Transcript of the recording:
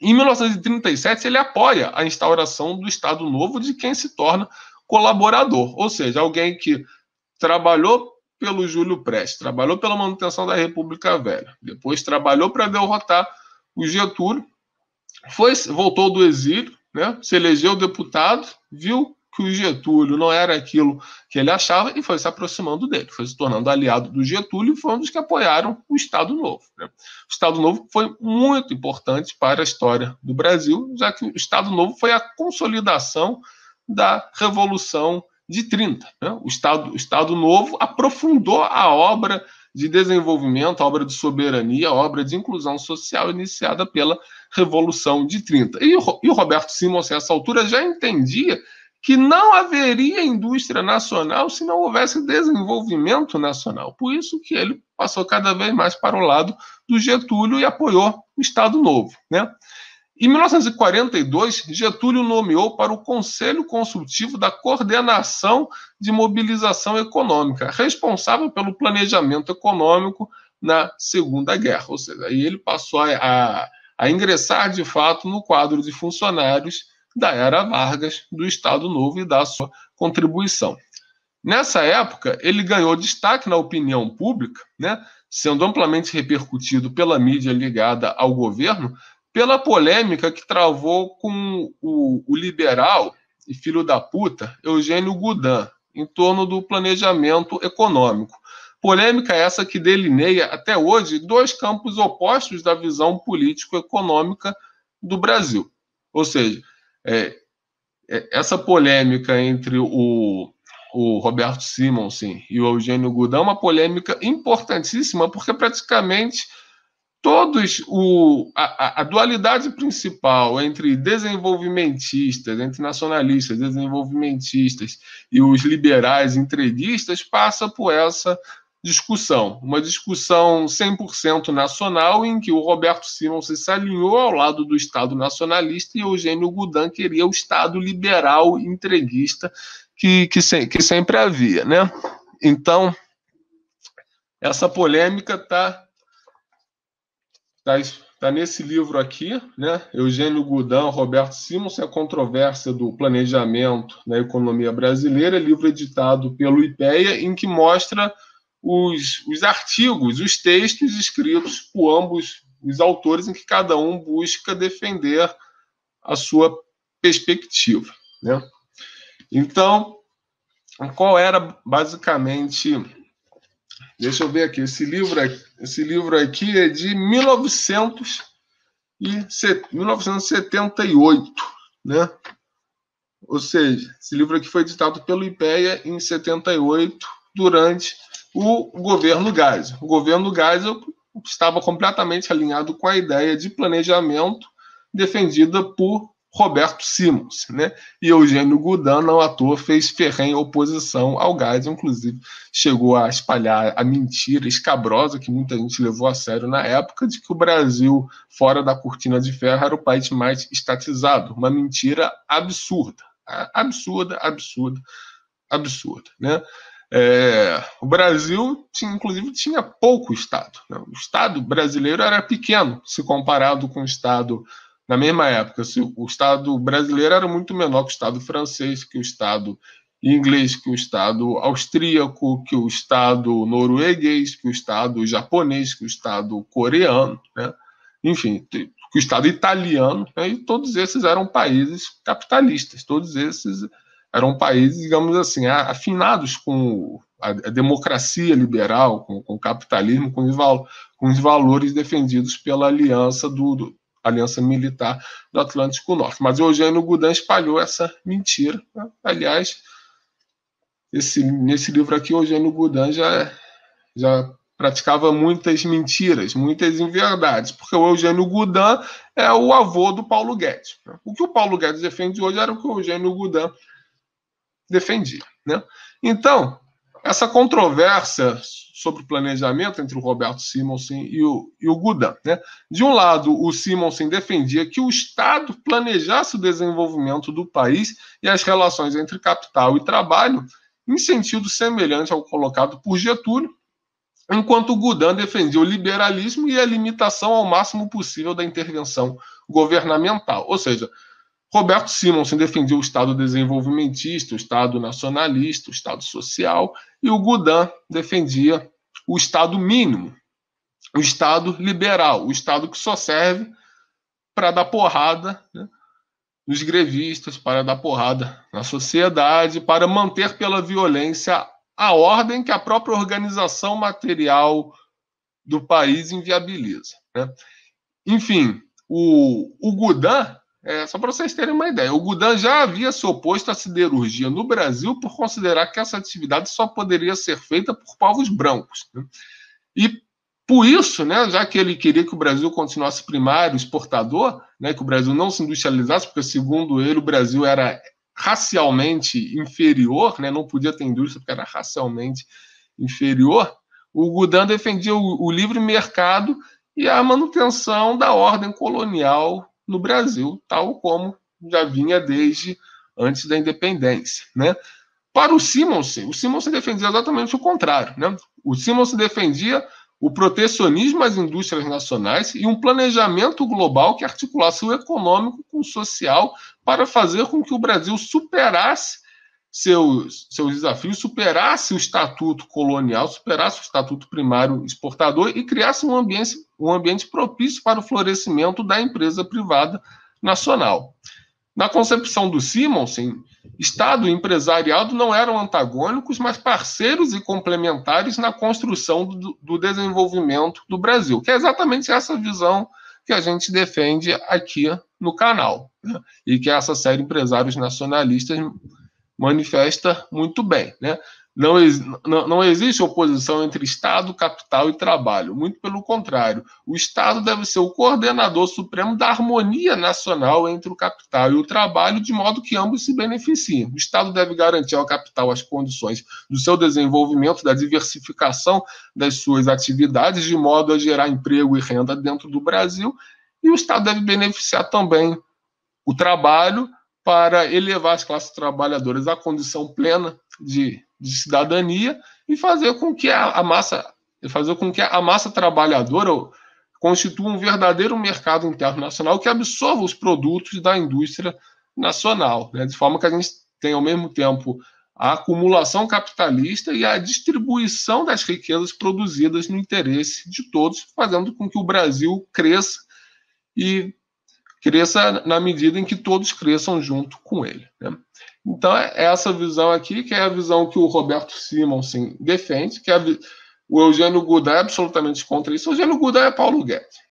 Em 1937, ele apoia a instauração do Estado Novo de quem se torna colaborador, ou seja, alguém que trabalhou pelo Júlio Prestes, trabalhou pela manutenção da República Velha, depois trabalhou para derrotar o Getúlio, voltou do exílio, né, se elegeu deputado, viu que o Getúlio não era aquilo que ele achava e foi se aproximando dele, foi se tornando aliado do Getúlio e foi um dos que apoiaram o Estado Novo. Né? O Estado Novo foi muito importante para a história do Brasil, já que o Estado Novo foi a consolidação da Revolução de 30. Né? O Estado Novo aprofundou a obra de desenvolvimento, a obra de soberania, a obra de inclusão social iniciada pela Revolução de 30. E o Roberto Simons, a essa altura, já entendia que não haveria indústria nacional se não houvesse desenvolvimento nacional. Por isso que ele passou cada vez mais para o lado do Getúlio e apoiou o Estado Novo. Né? Em 1942, Getúlio nomeou para o Conselho Consultivo da Coordenação de Mobilização Econômica, responsável pelo planejamento econômico na Segunda Guerra. Ou seja, aí ele passou a ingressar de fato no quadro de funcionários da era Vargas, do Estado Novo e da sua contribuição. Nessa época, ele ganhou destaque na opinião pública, né, sendo amplamente repercutido pela mídia ligada ao governo, pela polêmica que travou com o liberal e filho da puta Eugênio Goudin em torno do planejamento econômico. Polêmica essa que delineia até hoje dois campos opostos da visão político-econômica do Brasil. Ou seja, essa polêmica entre o Roberto Simonsen e o Eugênio Goudin é uma polêmica importantíssima, porque praticamente a dualidade principal entre desenvolvimentistas, entre nacionalistas, desenvolvimentistas e os liberais entreguistas passa por essa discussão, uma discussão 100% nacional em que o Roberto Simonsen se alinhou ao lado do Estado nacionalista e Eugênio Goudin queria o Estado liberal entreguista que sempre havia, né? Então, essa polêmica está nesse livro aqui, né? Eugênio Goudin, Roberto Simonsen, a controvérsia do planejamento na economia brasileira, livro editado pelo IPEA, em que mostra os artigos, os textos escritos por ambos os autores, em que cada um busca defender a sua perspectiva. Né? Então, qual era basicamente... Deixa eu ver aqui, esse livro aqui é de 1978, né? Ou seja, esse livro aqui foi editado pelo IPEA em 78, durante o governo Geisel. O governo Geisel estava completamente alinhado com a ideia de planejamento defendida por Roberto Simonsen, né? E Eugênio Goudin, não à toa, fez ferrenha oposição ao Geisel, inclusive chegou a espalhar a mentira escabrosa que muita gente levou a sério na época de que o Brasil, fora da cortina de ferro, era o país mais estatizado. Uma mentira absurda, absurda, né? O Brasil, inclusive, tinha pouco Estado. Né? O Estado brasileiro era pequeno, se comparado com o Estado... Na mesma época, o Estado brasileiro era muito menor que o Estado francês, que o Estado inglês, que o Estado austríaco, que o Estado norueguês, que o Estado japonês, que o Estado coreano, né? Enfim, que o Estado italiano, né? E todos esses eram países capitalistas, todos esses eram países, digamos assim, afinados com a democracia liberal, com o capitalismo, com os valores defendidos pela Aliança Militar do Atlântico Norte. Mas o Eugênio Goudin espalhou essa mentira. Né? Aliás, nesse livro aqui, o Eugênio Goudin já praticava muitas mentiras, muitas inverdades, porque o Eugênio Goudin é o avô do Paulo Guedes. Né? O que o Paulo Guedes defende hoje era o que o Eugênio Goudin defendia. Né? Então, essa controvérsia sobre o planejamento entre o Roberto Simonsen e o Goudin. Né? De um lado, o Simonsen defendia que o Estado planejasse o desenvolvimento do país e as relações entre capital e trabalho em sentido semelhante ao colocado por Getúlio, enquanto o Goudin defendia o liberalismo e a limitação ao máximo possível da intervenção governamental. Ou seja, Roberto Simonsen defendia o Estado desenvolvimentista, o Estado nacionalista, o Estado social, e o Goudin defendia o Estado mínimo, o Estado liberal, o Estado que só serve para dar porrada, né, nos grevistas, para dar porrada na sociedade, para manter pela violência a ordem que a própria organização material do país inviabiliza, né? Enfim, o Goudin, só para vocês terem uma ideia, o Goudin já havia se oposto à siderurgia no Brasil por considerar que essa atividade só poderia ser feita por povos brancos, né? E por isso, né, já que ele queria que o Brasil continuasse primário exportador, né, que o Brasil não se industrializasse, porque, segundo ele, o Brasil era racialmente inferior, né, não podia ter indústria porque era racialmente inferior, o Goudin defendia o livre mercado e a manutenção da ordem colonial no Brasil, tal como já vinha desde antes da independência, né? Para o Simonsen defendia exatamente o contrário, né? O Simonsen defendia o protecionismo às indústrias nacionais e um planejamento global que articulasse o econômico com o social para fazer com que o Brasil superasse seus desafios, superasse o estatuto colonial, superasse o estatuto primário exportador e criasse um ambiente propício para o florescimento da empresa privada nacional. Na concepção do Simonsen, Estado e empresariado não eram antagônicos, mas parceiros e complementares na construção do desenvolvimento do Brasil, que é exatamente essa visão que a gente defende aqui no canal, né? E que essa série Empresários Nacionalistas manifesta muito bem, né? Não existe oposição entre Estado, capital e trabalho. Muito pelo contrário. O Estado deve ser o coordenador supremo da harmonia nacional entre o capital e o trabalho, de modo que ambos se beneficiem. O Estado deve garantir ao capital as condições do seu desenvolvimento, da diversificação das suas atividades, de modo a gerar emprego e renda dentro do Brasil. E o Estado deve beneficiar também o trabalho para elevar as classes trabalhadoras à condição plena de cidadania e fazer com que a massa trabalhadora constitua um verdadeiro mercado interno nacional que absorva os produtos da indústria nacional, né? De forma que a gente tem, ao mesmo tempo, a acumulação capitalista e a distribuição das riquezas produzidas no interesse de todos, fazendo com que o Brasil cresça e cresça na medida em que todos cresçam junto com ele, né? Então, é essa visão aqui, que é a visão que o Roberto Simonsen defende, que o Eugênio Goudin é absolutamente contra isso. O Eugênio Goudin é Paulo Guedes.